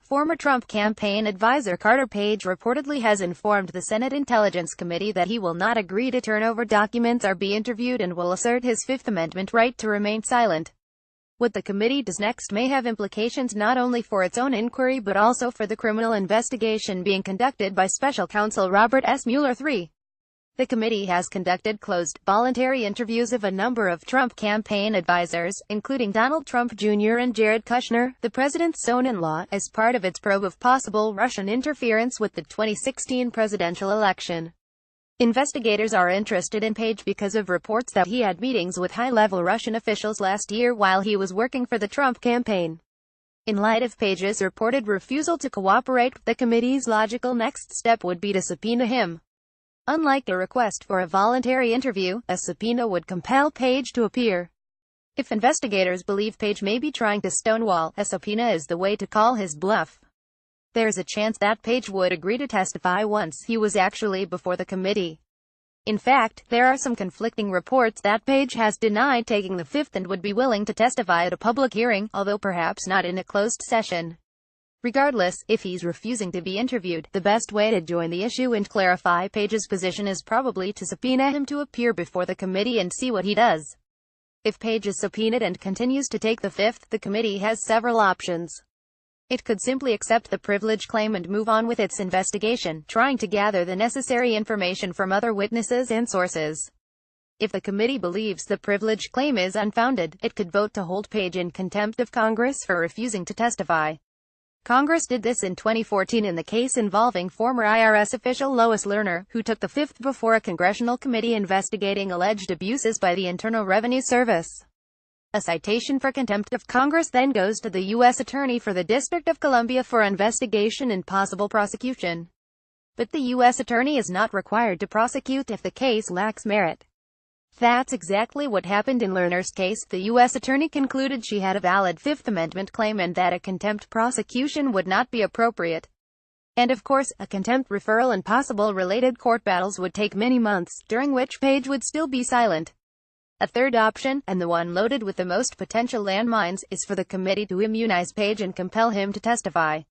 Former Trump campaign advisor Carter Page reportedly has informed the Senate Intelligence Committee that he will not agree to turn over documents or be interviewed and will assert his Fifth Amendment right to remain silent. What the committee does next may have implications not only for its own inquiry but also for the criminal investigation being conducted by Special Counsel Robert S. Mueller III. The committee has conducted closed, voluntary interviews of a number of Trump campaign advisors, including Donald Trump Jr. and Jared Kushner, the president's son-in-law, as part of its probe of possible Russian interference with the 2016 presidential election. Investigators are interested in Page because of reports that he had meetings with high-level Russian officials last year while he was working for the Trump campaign. In light of Page's reported refusal to cooperate, the committee's logical next step would be to subpoena him. Unlike a request for a voluntary interview, a subpoena would compel Page to appear. If investigators believe Page may be trying to stonewall, a subpoena is the way to call his bluff. There's a chance that Page would agree to testify once he was actually before the committee. In fact, there are some conflicting reports that Page has denied taking the Fifth and would be willing to testify at a public hearing, although perhaps not in a closed session. Regardless, if he's refusing to be interviewed, the best way to join the issue and clarify Page's position is probably to subpoena him to appear before the committee and see what he does. If Page is subpoenaed and continues to take the Fifth, the committee has several options. It could simply accept the privilege claim and move on with its investigation, trying to gather the necessary information from other witnesses and sources. If the committee believes the privilege claim is unfounded, it could vote to hold Page in contempt of Congress for refusing to testify. Congress did this in 2014 in the case involving former IRS official Lois Lerner, who took the Fifth before a congressional committee investigating alleged abuses by the Internal Revenue Service. A citation for contempt of Congress then goes to the U.S. Attorney for the District of Columbia for investigation and possible prosecution. But the U.S. Attorney is not required to prosecute if the case lacks merit. That's exactly what happened in Lerner's case. The U.S. Attorney concluded she had a valid Fifth Amendment claim and that a contempt prosecution would not be appropriate. And of course, a contempt referral and possible related court battles would take many months, during which Page would still be silent. A third option, and the one loaded with the most potential landmines, is for the committee to immunize Page and compel him to testify.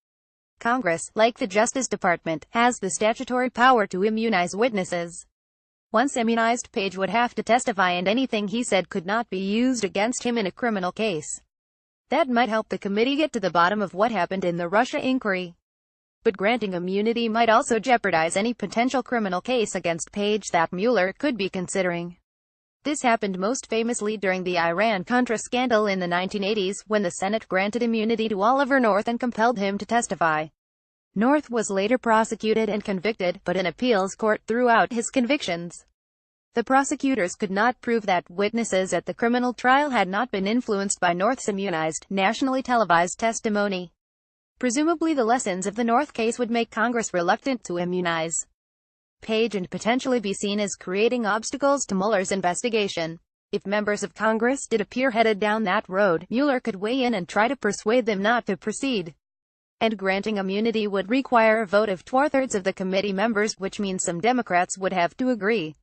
Congress, like the Justice Department, has the statutory power to immunize witnesses. Once immunized, Page would have to testify and anything he said could not be used against him in a criminal case. That might help the committee get to the bottom of what happened in the Russia inquiry. But granting immunity might also jeopardize any potential criminal case against Page that Mueller could be considering. This happened most famously during the Iran-Contra scandal in the 1980s, when the Senate granted immunity to Oliver North and compelled him to testify. North was later prosecuted and convicted, but an appeals court threw out his convictions. The prosecutors could not prove that witnesses at the criminal trial had not been influenced by North's immunized, nationally televised testimony. Presumably the lessons of the North case would make Congress reluctant to immunize Page and potentially be seen as creating obstacles to Mueller's investigation. If members of Congress did appear headed down that road, Mueller could weigh in and try to persuade them not to proceed. And granting immunity would require a vote of 2/3 of the committee members, which means some Democrats would have to agree.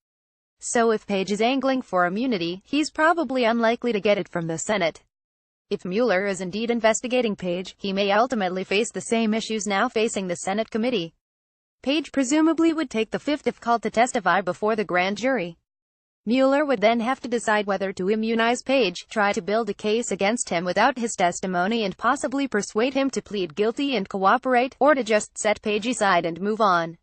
So if Page is angling for immunity, he's probably unlikely to get it from the Senate. If Mueller is indeed investigating Page, he may ultimately face the same issues now facing the Senate committee. Page presumably would take the Fifth if called to testify before the grand jury. Mueller would then have to decide whether to immunize Page, try to build a case against him without his testimony and possibly persuade him to plead guilty and cooperate, or to just set Page aside and move on.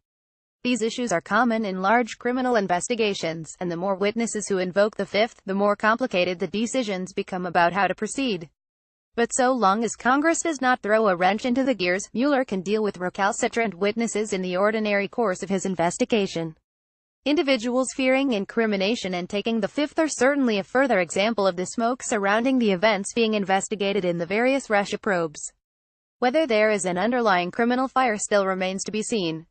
These issues are common in large criminal investigations, and the more witnesses who invoke the Fifth, the more complicated the decisions become about how to proceed. But so long as Congress does not throw a wrench into the gears, Mueller can deal with recalcitrant witnesses in the ordinary course of his investigation. Individuals fearing incrimination and taking the Fifth are certainly a further example of the smoke surrounding the events being investigated in the various Russia probes. Whether there is an underlying criminal fire still remains to be seen.